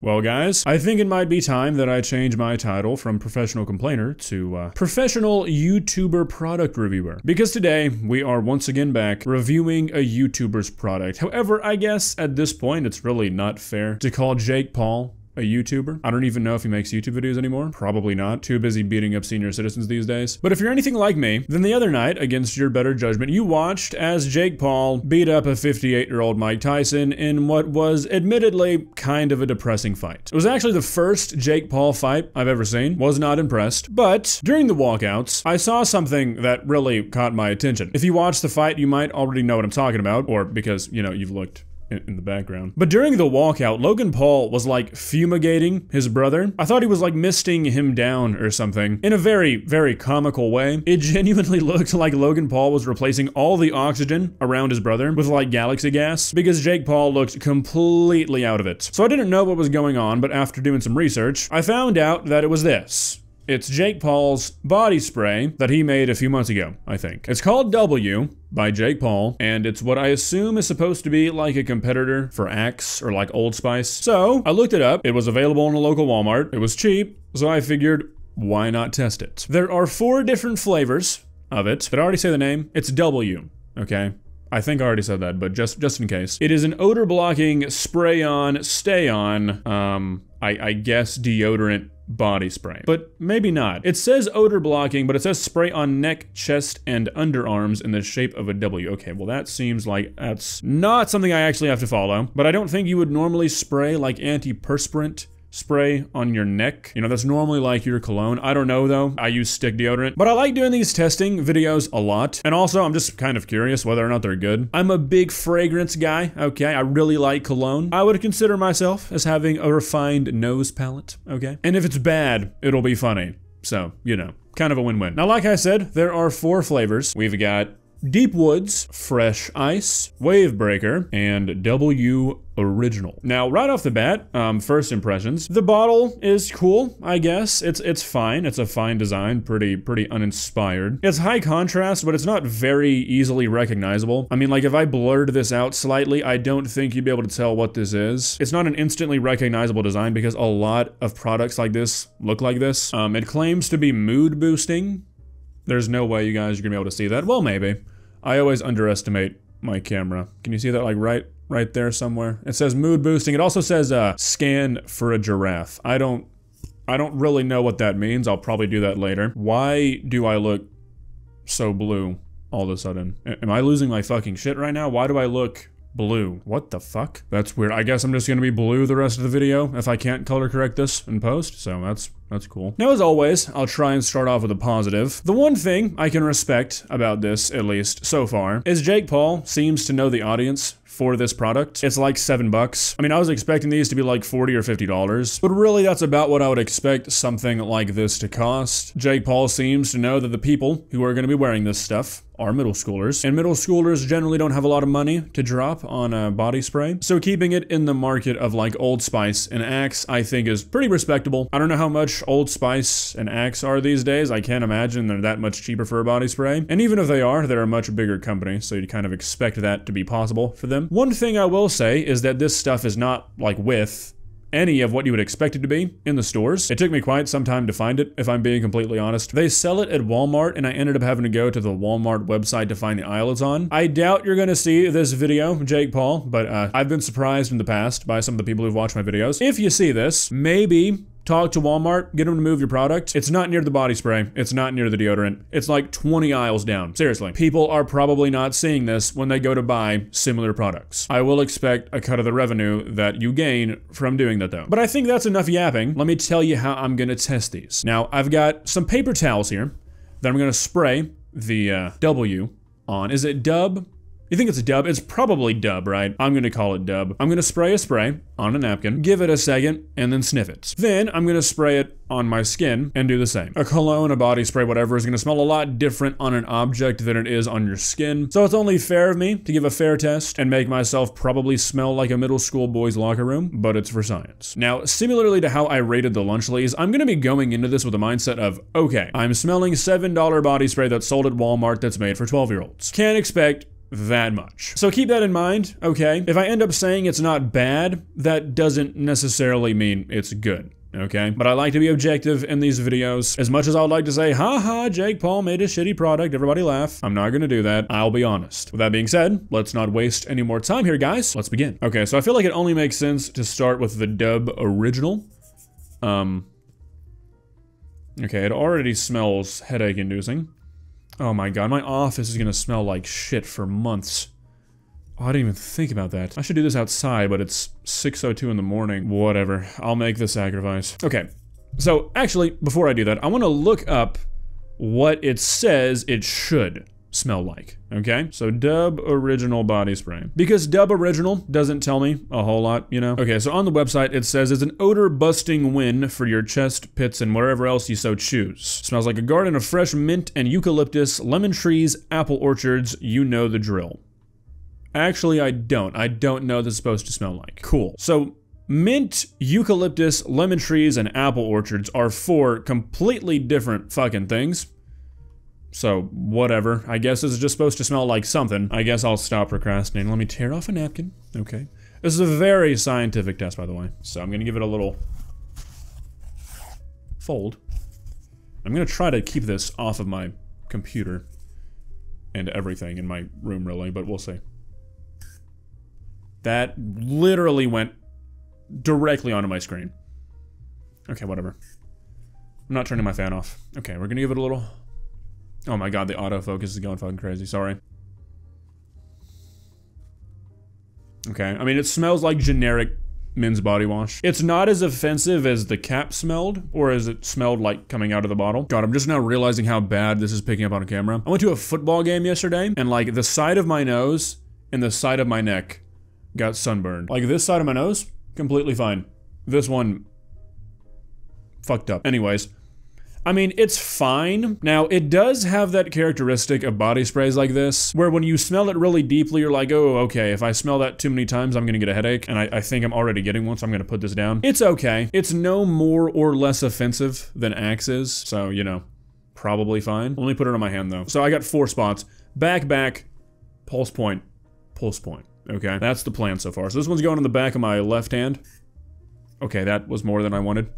Well guys, I think it might be time that I change my title from professional complainer to professional YouTuber product reviewer. Because today, we are once again back reviewing a YouTuber's product. However, I guess at this point, it's really not fair to call Jake Paul a YouTuber. I don't even know if he makes YouTube videos anymore. Probably not. Too busy beating up senior citizens these days. But if you're anything like me, then the other night, against your better judgment, you watched as Jake Paul beat up a 58-year-old Mike Tyson in what was admittedly kind of a depressing fight. It was actually the first Jake Paul fight I've ever seen. Was not impressed. But during the walkouts, I saw something that really caught my attention. If you watched the fight, you might already know what I'm talking about, or because, you know, you've looked in the background. But during the walkout, Logan Paul was like fumigating his brother. I thought he was like misting him down or something in a very, very comical way. It genuinely looked like Logan Paul was replacing all the oxygen around his brother with like galaxy gas because Jake Paul looked completely out of it. So I didn't know what was going on, but after doing some research, I found out that it was this. It's Jake Paul's body spray that he made a few months ago, I think. It's called W by Jake Paul, and it's what I assume is supposed to be like a competitor for Axe or like Old Spice. So I looked it up. It was available in a local Walmart. It was cheap, so I figured, why not test it? There are 4 different flavors of it. Did I already say the name? It's W, okay? I think I already said that, but just in case. It is an odor-blocking, spray-on, stay-on, I guess deodorant body spray, but maybe not. It says odor blocking, but it says spray on neck, chest, and underarms in the shape of a W. Okay, well that seems like that's not something I actually have to follow, but I don't think you would normally spray like antiperspirant spray on your neck. You know, that's normally like your cologne. I don't know though. I use stick deodorant, but I like doing these testing videos a lot. And also I'm just kind of curious whether or not they're good. I'm a big fragrance guy. Okay. I really like cologne. I would consider myself as having a refined nose palette. Okay. And if it's bad, it'll be funny. So, you know, kind of a win-win. Now, like I said, there are 4 flavors. We've got Deep Woods, Fresh Ice, Wave Breaker, and W Original. Now, right off the bat, first impressions, the bottle is cool, I guess. It's fine. It's a fine design, pretty uninspired. It's high contrast, but it's not very easily recognizable. I mean, like if I blurred this out slightly, I don't think you'd be able to tell what this is. It's not an instantly recognizable design because a lot of products like this look like this. It claims to be mood boosting. There's no way you guys are gonna be able to see that. Well, maybe. I always underestimate my camera. Can you see that like right there somewhere? It says mood boosting. It also says scan for a giraffe. I don't really know what that means. I'll probably do that later. Why do I look so blue all of a sudden? Am I losing my fucking shit right now? Why do I look blue? What the fuck? That's weird. I guess I'm just gonna be blue the rest of the video if I can't color correct this in post, so that's cool. Now, as always, I'll try and start off with a positive. The one thing I can respect about this, at least so far, is Jake Paul seems to know the audience for this product. It's like $7. I mean, I was expecting these to be like $40 or $50, but really that's about what I would expect something like this to cost. Jake Paul seems to know that the people who are gonna be wearing this stuff are middle schoolers, and middle schoolers generally don't have a lot of money to drop on a body spray. So keeping it in the market of like Old Spice and Axe, I think is pretty respectable. I don't know how much Old Spice and Axe are these days. I can't imagine they're that much cheaper for a body spray. And even if they are, they're a much bigger company, so you'd kind of expect that to be possible for them. One thing I will say is that this stuff is not like with any of what you would expect it to be in the stores. It took me quite some time to find it, if I'm being completely honest. They sell it at Walmart, and I ended up having to go to the Walmart website to find the aisle it's on. I doubt you're gonna see this video, Jake Paul, but I've been surprised in the past by some of the people who've watched my videos. If you see this, maybe talk to Walmart, get them to move your product. It's not near the body spray. It's not near the deodorant. It's like 20 aisles down. Seriously. People are probably not seeing this when they go to buy similar products. I will expect a cut of the revenue that you gain from doing that though. But I think that's enough yapping. Let me tell you how I'm gonna test these. Now, I've got some paper towels here that I'm gonna spray the W on. Is it Dub? You think it's a Dub? It's probably Dub, right? I'm gonna call it Dub. I'm gonna spray a spray on a napkin, give it a second, and then sniff it. Then I'm gonna spray it on my skin and do the same. A cologne, a body spray, whatever, is gonna smell a lot different on an object than it is on your skin. So it's only fair of me to give a fair test and make myself probably smell like a middle school boy's locker room, but it's for science. Now, similarly to how I rated the Lunchleys, I'm gonna be going into this with a mindset of, okay, I'm smelling $7 body spray that's sold at Walmart that's made for 12-year-olds. Can't expect that much. So keep that in mind, okay? If I end up saying it's not bad, that doesn't necessarily mean it's good. Okay, but I like to be objective in these videos. As much as I would like to say, haha, Jake Paul made a shitty product, everybody laugh. I'm not gonna do that. I'll be honest. With that being said, let's not waste any more time here, guys. Let's begin. Okay, so I feel like it only makes sense to start with the dub original. Okay, it already smells headache inducing. Oh my god, my office is gonna smell like shit for months. Oh, I didn't even think about that. I should do this outside, but it's 6:02 in the morning. Whatever, I'll make the sacrifice. Okay, so actually, before I do that, I wanna look up what it says it should smell like, okay? So Dub Original Body Spray. Because Dub Original doesn't tell me a whole lot, you know? Okay, so on the website, it says it's an odor-busting win for your chest, pits, and wherever else you so choose. Smells like a garden of fresh mint and eucalyptus, lemon trees, apple orchards, you know the drill. Actually, I don't know this is supposed to smell like. Cool. So, mint, eucalyptus, lemon trees, and apple orchards are 4 completely different fucking things. So, whatever. I guess this is just supposed to smell like something. I guess I'll stop procrastinating. Let me tear off a napkin. Okay. This is a very scientific test, by the way. So, I'm gonna give it a little fold. I'm gonna try to keep this off of my computer and everything in my room, really, but we'll see. That literally went directly onto my screen. Okay, whatever. I'm not turning my fan off. Okay, we're gonna give it a little... Oh my god, the autofocus is going fucking crazy, sorry. Okay, I mean, it smells like generic men's body wash. It's not as offensive as the cap smelled, or as it smelled like coming out of the bottle. God, I'm just now realizing how bad this is picking up on camera. I went to a football game yesterday, and like the side of my nose and the side of my neck got sunburned. Like this side of my nose, completely fine. This one, fucked up. Anyways, I mean, it's fine. Now, it does have that characteristic of body sprays like this, where when you smell it really deeply, you're like, oh, okay, if I smell that too many times, I'm gonna get a headache, and I think I'm already getting one, so I'm gonna put this down. It's okay. It's no more or less offensive than Axe is, so, you know, probably fine. Let me put it on my hand, though. So I got 4 spots. Back, pulse point, pulse point. Okay, that's the plan so far. So this one's going on the back of my left hand. Okay, that was more than I wanted.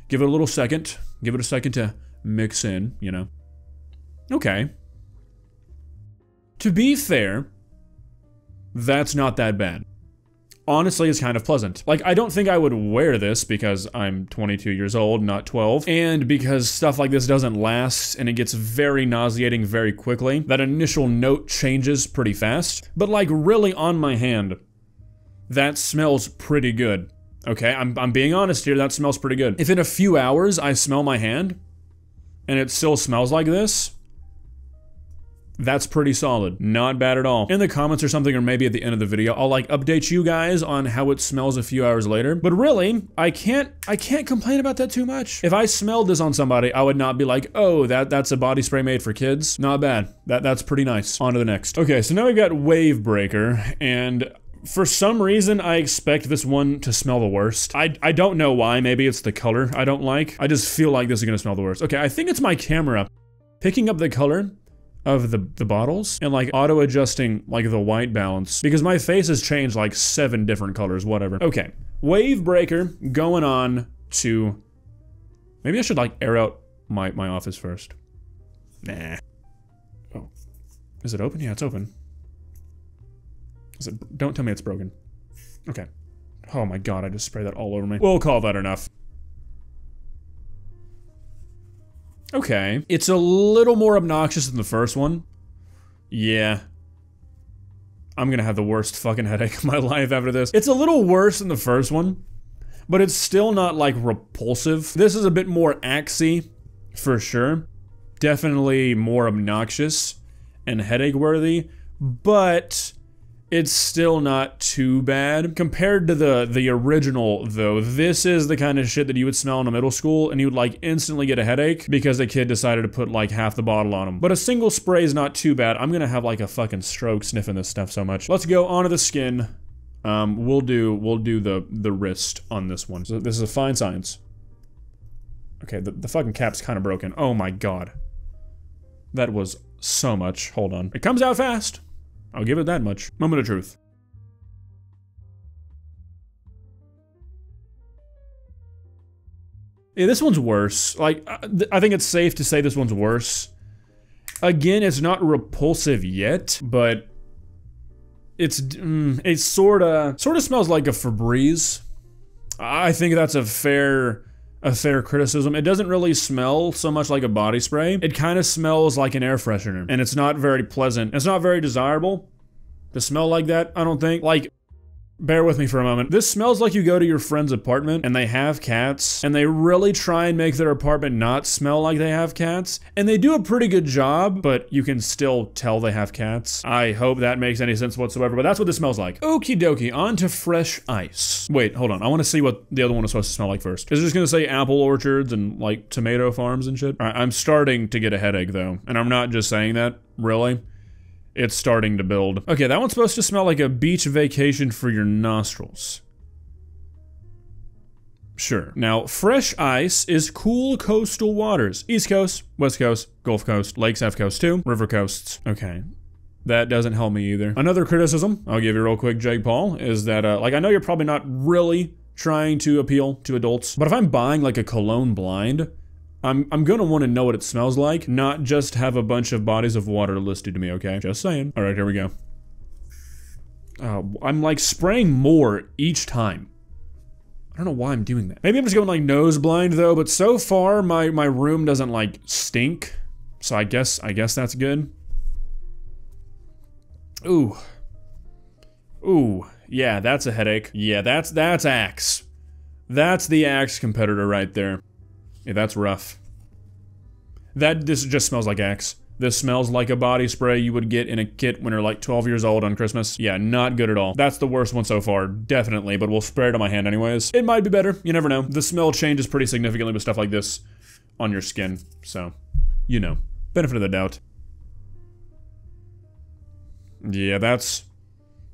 Give it a little second. Give it a second to mix in, you know. Okay. To be fair, that's not that bad. Honestly, it's kind of pleasant. Like, I don't think I would wear this because I'm 22 years old, not 12, and because stuff like this doesn't last and it gets very nauseating very quickly. That initial note changes pretty fast, but like really on my hand, that smells pretty good. Okay, I'm being honest here, that smells pretty good. If in a few hours I smell my hand and it still smells like this, that's pretty solid. Not bad at all. In the comments or something, or maybe at the end of the video, I'll like update you guys on how it smells a few hours later. But really, I can't complain about that too much. If I smelled this on somebody, I would not be like, oh, that's a body spray made for kids. Not bad. That's pretty nice. On to the next. Okay, so now we've got Wave Breaker, and for some reason, I expect this one to smell the worst. I don't know why. Maybe it's the color I don't like. I just feel like this is gonna smell the worst. Okay, I think it's my camera picking up the color of the bottles and like auto adjusting like the white balance because my face has changed like 7 different colors, whatever. Okay, Wave Breaker going on to, maybe I should like air out my office first. Nah. Oh, is it open? Yeah, it's open. Is it, don't tell me it's broken. Okay. Oh my god, I just sprayed that all over me. We'll call that enough. Okay, it's a little more obnoxious than the first one. Yeah. I'm gonna have the worst fucking headache of my life after this. It's a little worse than the first one, but it's still not like repulsive. This is a bit more axy, for sure. Definitely more obnoxious and headache worthy, but it's still not too bad. Compared to the original, though, this is the kind of shit that you would smell in a middle school and you would like instantly get a headache because a kid decided to put like half the bottle on them. But a single spray is not too bad. I'm gonna have like a fucking stroke sniffing this stuff so much. Let's go onto the skin. We'll do the wrist on this one. So this is a fine science. Okay, the fucking cap's kind of broken. Oh my god. That was so much. Hold on. It comes out fast. I'll give it that much. Moment of truth. Yeah, this one's worse. Like, I think it's safe to say this one's worse. Again, it's not repulsive yet, but it sorta smells like a Febreze. I think that's a fair criticism. It doesn't really smell so much like a body spray. It kind of smells like an air freshener, and it's not very pleasant. It's not very desirable to smell like that, I don't think. Like, bear with me for a moment. This smells like you go to your friend's apartment and they have cats and they really try and make their apartment not smell like they have cats. And they do a pretty good job, but you can still tell they have cats. I hope that makes any sense whatsoever, but that's what this smells like. Okie dokie, on to fresh ice. Wait, hold on. I want to see what the other one is supposed to smell like first. Is it just gonna say apple orchards and like tomato farms and shit? All right, I'm starting to get a headache though. And I'm not just saying that, really. It's starting to build. Okay, that one's supposed to smell like a beach vacation for your nostrils. Sure. Now, fresh ice is cool coastal waters. East Coast, West Coast, Gulf Coast, Lakes have coast too, river coasts. Okay. That doesn't help me either. Another criticism, I'll give you real quick, Jake Paul, is that, like, I know you're probably not really trying to appeal to adults, but if I'm buying, like, a cologne blind, I'm gonna want to know what it smells like, not just have a bunch of bodies of water listed to me, okay? Just saying. All right, here we go. I'm like spraying more each time. I don't know why I'm doing that. Maybe I'm just going like nose blind though, but so far my room doesn't like stink. So I guess that's good. Ooh. Ooh, yeah, that's a headache. Yeah, that's Axe. That's the Axe competitor right there. Yeah, that's rough. This just smells like Axe. This smells like a body spray you would get in a kit when you're like 12 years old on Christmas. Yeah, not good at all. That's the worst one so far, definitely, but we'll spray it on my hand anyways. It might be better, you never know. The smell changes pretty significantly with stuff like this on your skin, so, you know, benefit of the doubt. Yeah, that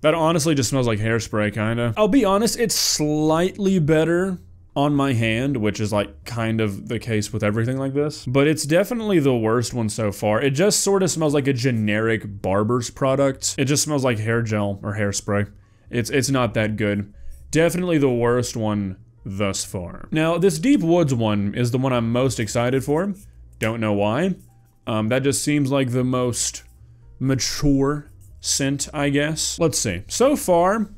honestly just smells like hairspray, kinda. I'll be honest, it's slightly better on my hand, which is like kind of the case with everything like this, but it's definitely the worst one so far. It just sort of smells like a generic barber's product. It just smells like hair gel or hairspray. It's not that good. Definitely the worst one thus far. Now, this Deep Woods one is the one I'm most excited for. Don't know why. That just seems like the most mature scent, I guess. Let's see. So far,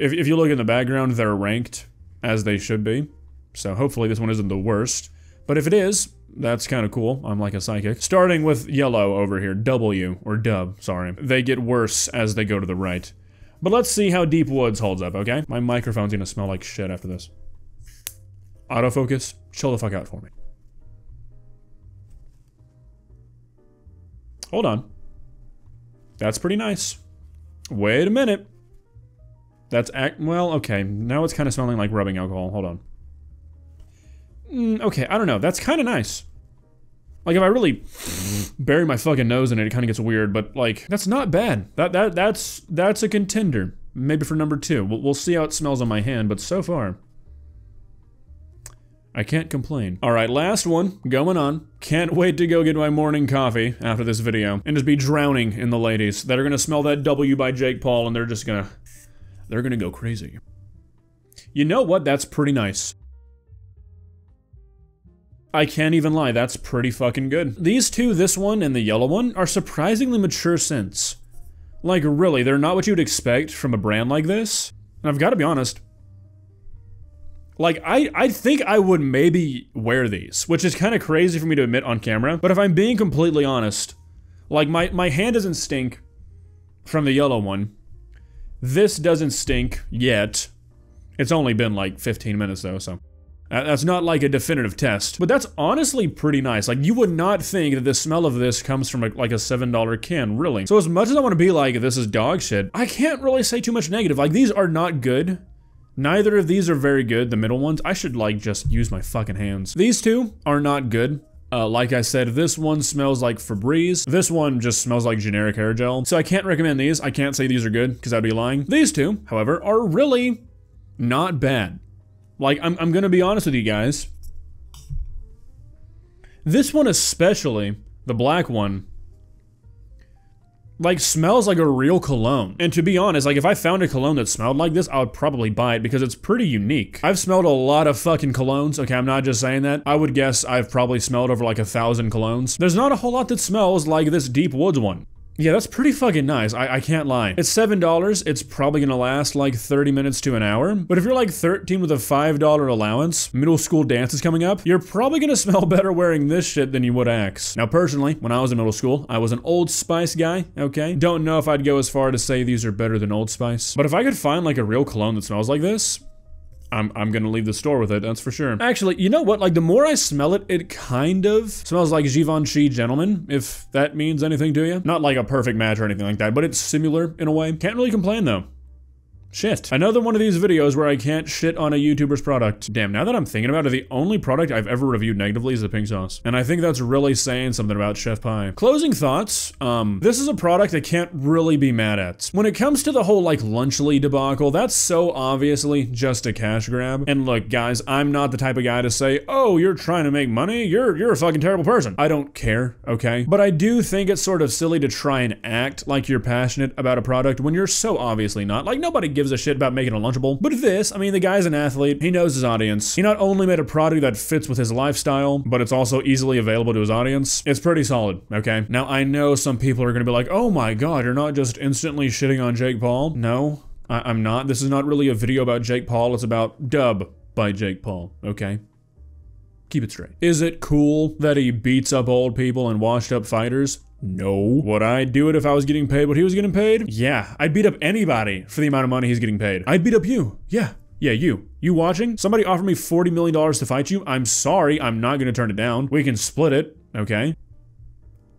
if you look in the background, they're ranked as they should be. So hopefully this one isn't the worst. But if it is, that's kind of cool. I'm like a psychic. Starting with yellow over here, W, or dub, sorry. They get worse as they go to the right. But let's see how Deep Woods holds up, okay? My microphone's gonna smell like shit after this. Autofocus, chill the fuck out for me. Hold on. That's pretty nice. Wait a minute. Well, okay, now it's kind of smelling like rubbing alcohol. Hold on. Okay, I don't know. That's kind of nice. Like, if I really bury my fucking nose in it, it kind of gets weird, but, like, that's not bad. That's a contender. Maybe for number 2. We'll see how it smells on my hand, but so far, I can't complain. All right, last one, going on. Can't wait to go get my morning coffee after this video and just be drowning in the ladies that are gonna smell that W by Jake Paul, and they're gonna go crazy. You know what? That's pretty nice. I can't even lie, that's pretty fucking good. These two, this one and the yellow one, are surprisingly mature scents. Like, really, they're not what you'd expect from a brand like this. And I've got to be honest. Like, I think I would maybe wear these, which is kind of crazy for me to admit on camera. But if I'm being completely honest, like, my hand doesn't stink from the yellow one. This doesn't stink yet. It's only been like 15 minutes though, so. That's not like a definitive test, but that's honestly pretty nice. Like, you would not think that the smell of this comes from like a $7 can, really. So as much as I want to be like, this is dog shit, I can't really say too much negative. Like, these are not good. Neither of these are very good, the middle ones. I should like just use my fucking hands. These two are not good. Like I said, this one smells like Febreze. This one just smells like generic hair gel. So I can't recommend these. I can't say these are good, because I'd be lying. These two, however, are really not bad. Like, I'm gonna be honest with you guys. This one especially, the black one, like smells like a real cologne. And to be honest, like if I found a cologne that smelled like this, I would probably buy it because it's pretty unique. I've smelled a lot of fucking colognes. Okay, I'm not just saying that. I would guess I've probably smelled over like 1,000 colognes. There's not a whole lot that smells like this Deep Woods one. Yeah, that's pretty fucking nice. I can't lie. It's $7. It's probably gonna last like 30 minutes to an hour. But if you're like 13 with a $5 allowance, middle school dance is coming up, you're probably gonna smell better wearing this shit than you would Axe. Now personally, when I was in middle school, I was an Old Spice guy, okay? Don't know if I'd go as far to say these are better than Old Spice. But if I could find like a real cologne that smells like this, I'm gonna leave the store with it, that's for sure. Actually, you know what? Like, the more I smell it, it kind of smells like Givenchy Gentleman, if that means anything to you. Not like a perfect match or anything like that, but it's similar in a way. Can't really complain, though. Shit. Another one of these videos where I can't shit on a YouTuber's product. Damn, now that I'm thinking about it, the only product I've ever reviewed negatively is the pink sauce. And I think that's really saying something about Chef Pie. Closing thoughts, this is a product I can't really be mad at. When it comes to the whole like Lunchly debacle, that's so obviously just a cash grab. And look, guys, I'm not the type of guy to say, oh, you're trying to make money? You're a fucking terrible person. I don't care, okay? But I do think it's sort of silly to try and act like you're passionate about a product when you're so obviously not. Like, nobody gives a shit about making a Lunchable. But this, I mean, the guy's an athlete. He knows his audience. He not only made a product that fits with his lifestyle, but it's also easily available to his audience. It's pretty solid, okay? Now, I know some people are gonna be like, oh my god, you're not just instantly shitting on Jake Paul. No, I'm not. This is not really a video about Jake Paul. It's about Dub by Jake Paul, okay? Keep it straight. Is it cool that he beats up old people and washed up fighters? No. Would I do it if I was getting paid what he was getting paid? Yeah. I'd beat up anybody for the amount of money he's getting paid. I'd beat up you. Yeah. Yeah, you. You watching? Somebody offered me $40 million to fight you. I'm sorry. I'm not gonna turn it down. We can split it, okay?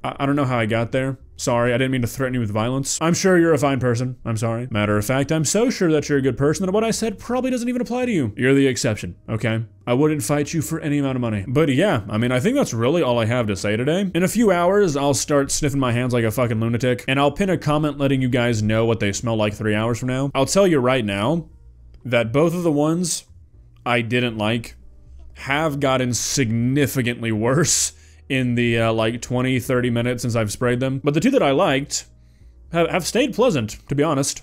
I don't know how I got there. Sorry, I didn't mean to threaten you with violence. I'm sure you're a fine person. I'm sorry. Matter of fact, I'm so sure that you're a good person that what I said probably doesn't even apply to you. You're the exception, okay? I wouldn't fight you for any amount of money. But yeah, I mean, I think that's really all I have to say today. In a few hours, I'll start sniffing my hands like a fucking lunatic, and I'll pin a comment letting you guys know what they smell like 3 hours from now. I'll tell you right now that both of the ones I didn't like have gotten significantly worse in the like 20-30 minutes since I've sprayed them. But the two that I liked have stayed pleasant, to be honest.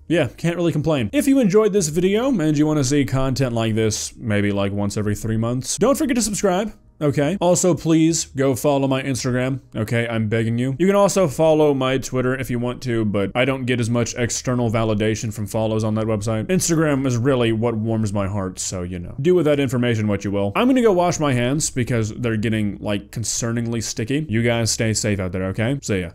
Yeah, can't really complain. If you enjoyed this video and you want to see content like this, maybe like once every 3 months, don't forget to subscribe. Okay. Also, please go follow my Instagram. Okay, I'm begging you. You can also follow my Twitter if you want to, but I don't get as much external validation from follows on that website. Instagram is really what warms my heart, so you know. Do with that information what you will. I'm gonna go wash my hands because they're getting like concerningly sticky. You guys stay safe out there, okay? See ya.